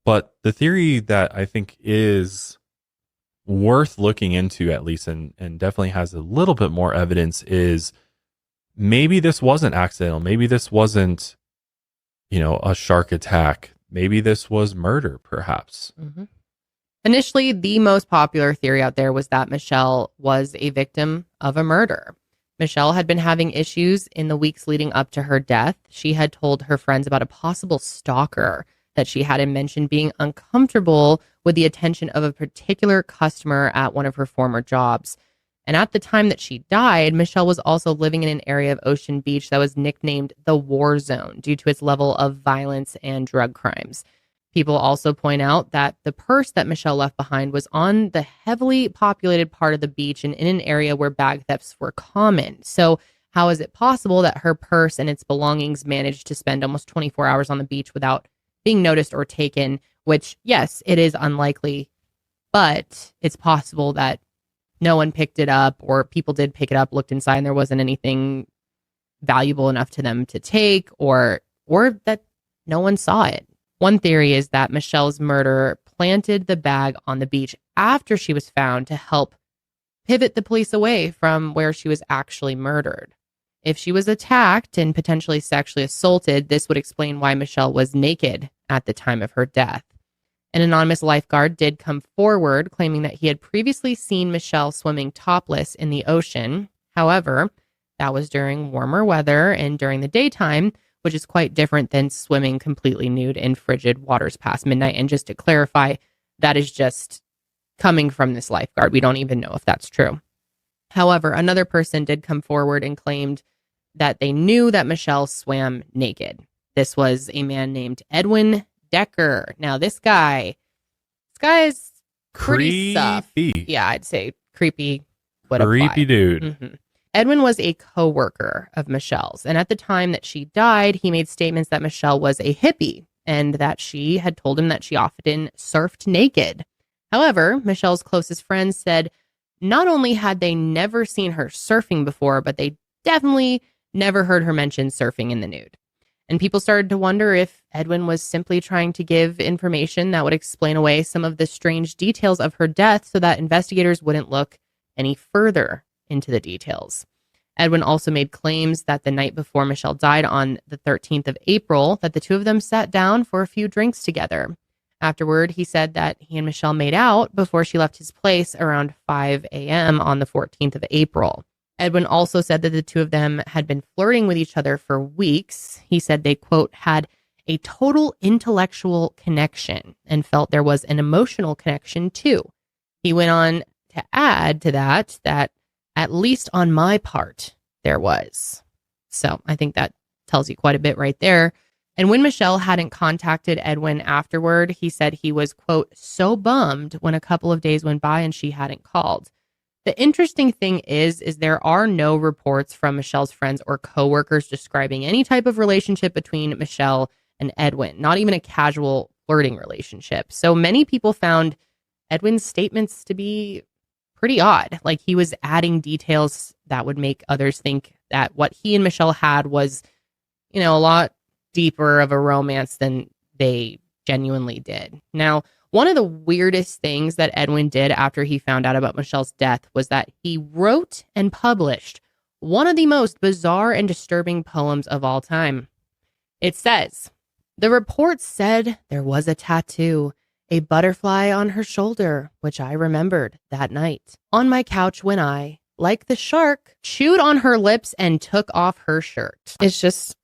But the theory that I think is worth looking into, at least, and definitely has a little bit more evidence, is maybe this wasn't accidental. Maybe this wasn't, a shark attack. Maybe this was murder, perhaps. Mm-hmm. Initially, the most popular theory out there was that Michelle was a victim of a murder. Michelle had been having issues in the weeks leading up to her death. She had told her friends about a possible stalker that she had mentioned being uncomfortable with the attention of a particular customer at one of her former jobs. And at the time that she died, Michelle was also living in an area of Ocean Beach that was nicknamed the War Zone due to its level of violence and drug crimes. People also point out that the purse that Michelle left behind was on the heavily populated part of the beach and in an area where bag thefts were common. So how is it possible that her purse and its belongings managed to spend almost 24 hours on the beach without being noticed or taken? Which, yes, it is unlikely, but it's possible that no one picked it up, or people did pick it up, looked inside, and there wasn't anything valuable enough to them to take, or that no one saw it. One theory is that Michelle's murderer planted the bag on the beach after she was found to help pivot the police away from where she was actually murdered. If she was attacked and potentially sexually assaulted, this would explain why Michelle was naked at the time of her death. An anonymous lifeguard did come forward claiming that he had previously seen Michelle swimming topless in the ocean. However, that was during warmer weather and during the daytime, which is quite different than swimming completely nude in frigid waters past midnight. And just to clarify, that is just coming from this lifeguard. We don't even know if that's true. However, another person did come forward and claimed that they knew that Michelle swam naked. This was a man named Edwin Decker. Now, this guy is pretty sus. Yeah, I'd say creepy. Creepy dude. Mm-hmm. Edwin was a co-worker of Michelle's, and at the time that she died, he made statements that Michelle was a hippie and that she had told him that she often surfed naked. However, Michelle's closest friends said not only had they never seen her surfing before, but they definitely never heard her mention surfing in the nude. And people started to wonder if Edwin was simply trying to give information that would explain away some of the strange details of her death so that investigators wouldn't look any further into the details. Edwin also made claims that the night before Michelle died on the 13th of April, that the two of them sat down for a few drinks together. Afterward, he said that he and Michelle made out before she left his place around 5 a.m. on the 14th of April. Edwin also said that the two of them had been flirting with each other for weeks. He said they, quote, had a total intellectual connection and felt there was an emotional connection too. He went on to add to that at least on my part, there was. So I think that tells you quite a bit right there. And when Michelle hadn't contacted Edwin afterward, he said he was, quote, so bummed when a couple of days went by and she hadn't called. The interesting thing is there are no reports from Michelle's friends or coworkers describing any type of relationship between Michelle and Edwin, not even a casual flirting relationship. So many people found Edwin's statements to be pretty odd. Like he was adding details that would make others think that what he and Michelle had was, a lot deeper of a romance than they genuinely did. Now, one of the weirdest things that Edwin did after he found out about Michelle's death was that he wrote and published one of the most bizarre and disturbing poems of all time. It says, the report said there was a tattoo, a butterfly on her shoulder, which I remembered that night. On my couch when I, like the shark, chewed on her lips and took off her shirt. It's just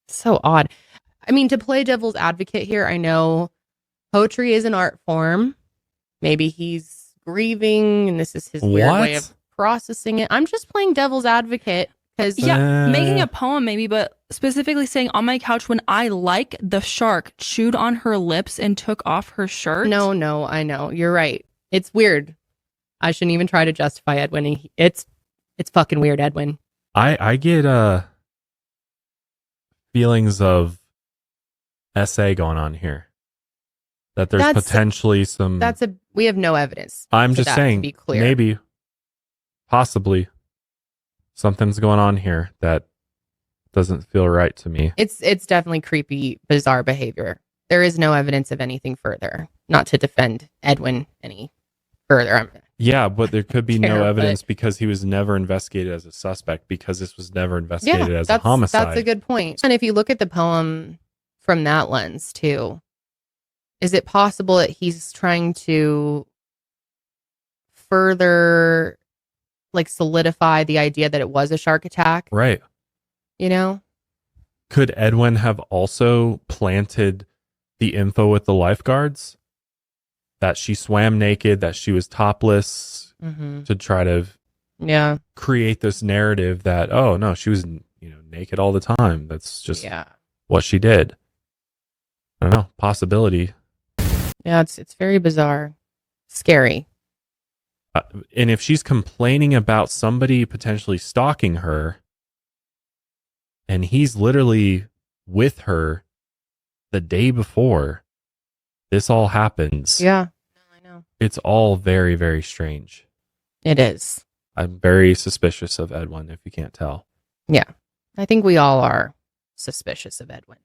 so odd. I mean, to play devil's advocate here, I know poetry is an art form. Maybe he's grieving and this is his weird way of processing it. I'm just playing devil's advocate. Making a poem maybe, but specifically saying on my couch when I, like the shark, chewed on her lips and took off her shirt. No, I know. You're right. It's weird. I shouldn't even try to justify Edwin. It's fucking weird, Edwin. I get feelings of essay going on here. That there's potentially some... We have no evidence. I'm just saying, to be clear. Maybe, possibly, something's going on here that doesn't feel right to me. It's definitely creepy, bizarre behavior. there is no evidence of anything further. Not to defend Edwin any further. Yeah, but there could be no care, evidence but- because he was never investigated as a suspect because this was never investigated as a homicide. That's a good point. And if you look at the poem from that lens too, is it possible that he's trying to further like solidify the idea that it was a shark attack? Right. You know? Could Edwin have also planted the info with the lifeguards that she swam naked, that she was topless, to try to create this narrative that, oh no, she was, naked all the time. That's just what she did. I don't know. Possibility. Yeah, it's very bizarre. Scary. And if she's complaining about somebody potentially stalking her, and he's literally with her the day before this all happens. Yeah, I know. It's all very, very strange. It is. I'm very suspicious of Edwin, if you can't tell. Yeah. I think we all are suspicious of Edwin.